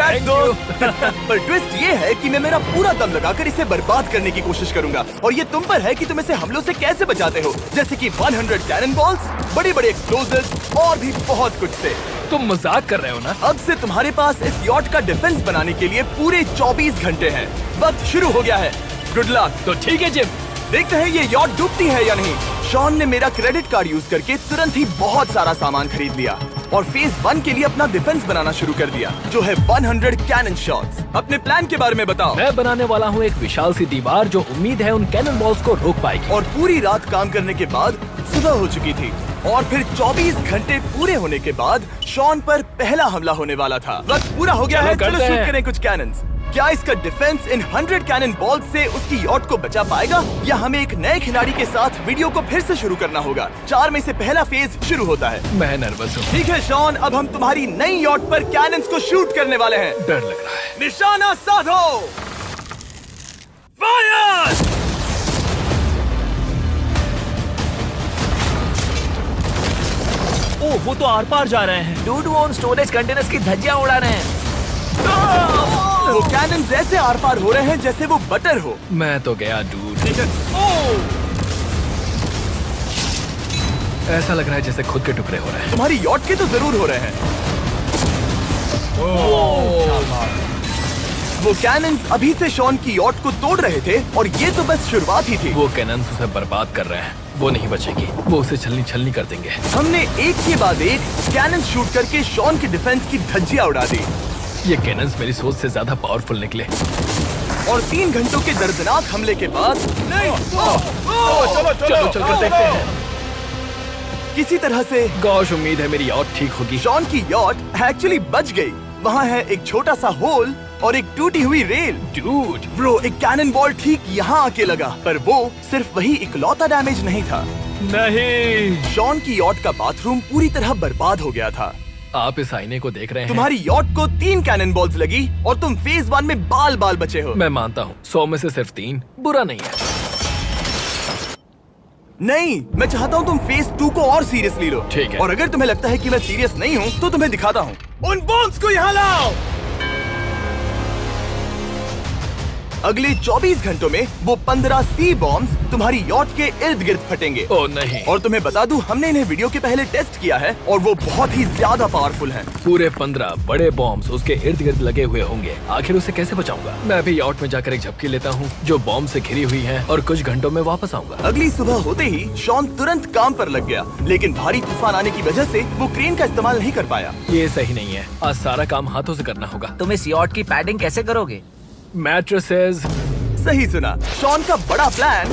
Congrats दोस्त। पर twist ये है कि मैं मेरा पूरा दम लगाकर इसे बर्बाद करने की कोशिश करूंगा और ये तुम पर है कि तुम इसे हमलों से कैसे बचाते हो, जैसे कि 100 कैनन बॉल्स, बड़ी बड़ी एक्सप्लोजिव्स और भी बहुत कुछ से। तुम मजाक कर रहे हो ना? अब से तुम्हारे पास इस यॉट का डिफेंस बनाने के लिए पूरे 24 घंटे हैं। वक्त शुरू हो गया है। Good luck. तो ठीक है जिम, देखते हैं ये यॉट डूबती है या नहीं। शॉन ने मेरा क्रेडिट कार्ड यूज करके तुरंत ही बहुत सारा सामान खरीद लिया और फेज 1 के लिए अपना डिफेंस बनाना शुरू कर दिया, जो है 100 कैनन शॉट्स। अपने प्लान के बारे में बताओ। मैं बनाने वाला हूँ एक विशाल सी दीवार जो उम्मीद है उन कैनन बॉल्स को रोक पाएगी। और पूरी रात काम करने के बाद सुबह हो चुकी थी और फिर 24 घंटे पूरे होने के बाद शॉन पर पहला हमला होने वाला था। वक्त पूरा हो गया है, चलो शूट करें कुछ कैनन्स। क्या इसका डिफेंस इन 100 कैनन बॉल्स से उसकी यॉट को बचा पाएगा या हमें एक नए खिलाड़ी के साथ वीडियो को फिर से शुरू करना होगा? 4 में से पहला फेज शुरू होता है। मैं नर्वस हूँ। ठीक है शॉन, अब हम तुम्हारी नई यॉट पर कैनन्स को शूट करने वाले हैं। डर लग रहा है। निशाना साधो, फायर! ओह, वो तो आर पार जा रहे हैं। डूड वो उन स्टोरेज कंटेनर्स की धज्जियां उड़ा रहे हैं। वो कैनन्स ऐसे आर पार हो रहे हैं जैसे वो बटर हो। मैं तो गया डूड। ऐसा लग रहा है जैसे खुद के टुकड़े हो रहे हैं। तुम्हारी यॉट के तो जरूर हो रहे हैं। वो कैनन्स अभी से शॉन की यॉट को तोड़ रहे थे और ये तो बस शुरुआत ही थी। वो कैनन्स उसे बर्बाद कर रहे हैं। वो नहीं बचेगी। वो उसे छलनी छलनी कर देंगे। हमने एक के बाद एक कैनन शूट करके शॉन के डिफेंस की धज्जियां उड़ा दी। ये कैनन्स मेरी सोच से ज्यादा पावरफुल निकले। और 3 घंटों के दर्दनाक हमले के बाद नहीं, चलो चलकर देखते हैं। किसी तरह से गॉश, उम्मीद है मेरी यॉट ठीक होगी। शॉन की यॉट एक्चुअली बच गई। वहाँ है एक छोटा सा होल और एक टूटी हुई रेल। डूड, ब्रो, एक कैनन बॉल ठीक यहाँ आके लगा, पर वो सिर्फ वही इकलौता डैमेज नहीं था। नहीं। शॉन की यॉट का बाथरूम पूरी तरह बर्बाद हो गया था। आप इस आईने को देख रहे हैं? तुम्हारी यॉट को 3 कैनन बॉल्स लगी और तुम फेज 1 में बाल बाल बचे हो। मैं मानता हूँ 100 में से सिर्फ 3 बुरा नहीं है। नहीं, मैं चाहता हूँ तुम फेज 2 को और सीरियसली लो। ठीक है। और अगर तुम्हें लगता है कि मैं सीरियस नहीं हूँ तो तुम्हें दिखाता हूँ। उन बॉम्ब्स को यहाँ लाओ। अगले 24 घंटों में वो 15 सी बॉम्ब्स तुम्हारी यॉट के इर्द गिर्द फटेंगे। ओह नहीं। और तुम्हें बता दूं, हमने इन्हें वीडियो के पहले टेस्ट किया है और वो बहुत ही ज्यादा पावरफुल हैं। पूरे 15 बड़े बॉम्ब्स उसके इर्द गिर्द लगे हुए होंगे। आखिर उसे कैसे बचाऊंगा? मैं भी यॉट में जाकर एक झपकी लेता हूँ जो बॉम्ब से घिरी हुई है और कुछ घंटों में वापस आऊंगा। अगली सुबह होते ही शॉन तुरंत काम पर लग गया, लेकिन भारी तूफान आने की वजह से वो क्रेन का इस्तेमाल नहीं कर पाया। ये सही नहीं है। आज सारा काम हाथों से करना होगा। तुम इस यॉट की पैडिंग कैसे करोगे? मैट्रेसेस। सही सुना, शॉन का बड़ा प्लान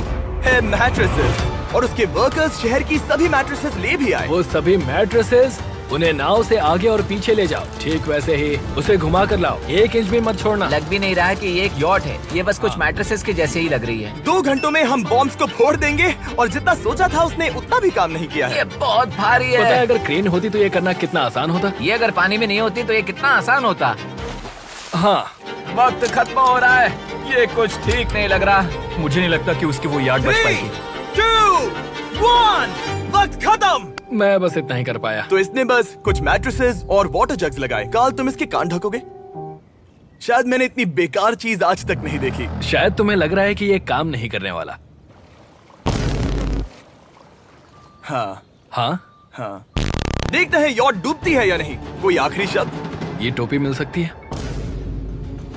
है मैट्रेसेस और उसके वर्कर्स शहर की सभी मैट्रेसेस ले भी आए। वो सभी मैट्रेसेस उन्हें नाव से आगे और पीछे ले जाओ। ठीक वैसे ही उसे घुमा कर लाओ। 1 इंच भी मत छोड़ना। लग भी नहीं रहा है कि ये एक यॉट है। ये बस कुछ मैट्रेसेस के जैसे ही लग रही है। 2 घंटों में हम बॉम्ब्स को फोड़ देंगे और जितना सोचा था उसने उतना भी काम नहीं किया है। ये बहुत भारी पता है है। अगर क्रेन होती तो ये करना कितना आसान होता। ये अगर पानी में नहीं होती तो ये कितना आसान होता। हाँ, वक्त खत्म हो रहा है। ये कुछ ठीक नहीं लग रहा। मुझे नहीं लगता कि उसकी वो याद बच 3, पाएगी। 2, 1, वक्त खत्म। मैं बस इतना ही कर पाया। तो इसने बस कुछ मैट्रेसेस और वाटर जग्स लगाए। काल, तुम इसके कान ढकोगे? शायद मैंने इतनी बेकार चीज आज तक नहीं देखी। शायद तुम्हें लग रहा है कि ये काम नहीं करने वाला। हाँ हाँ, हाँ, देखते हैं यॉट डूबती है या नहीं। कोई आखिरी शब्द? ये टोपी मिल सकती है।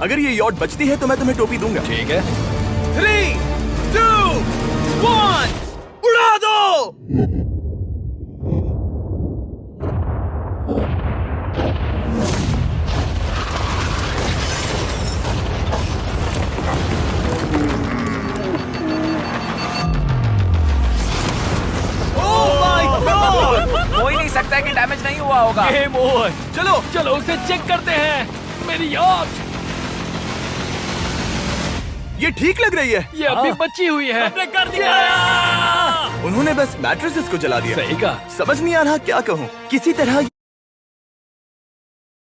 अगर ये यॉट बचती है तो मैं तुम्हें टोपी दूंगा। ठीक है। 3, 2, 1, उड़ा दो। हो ही नहीं सकता है कि डैमेज नहीं हुआ होगा। Game over. चलो चलो उसे चेक करते हैं। मेरी यॉट ये ठीक लग रही है। ये अभी बची हुई है। हमने कर दिया। उन्होंने बस मैट्रेसेस को जला दिया। सही कहा। समझ नहीं आ रहा क्या कहूँ। किसी तरह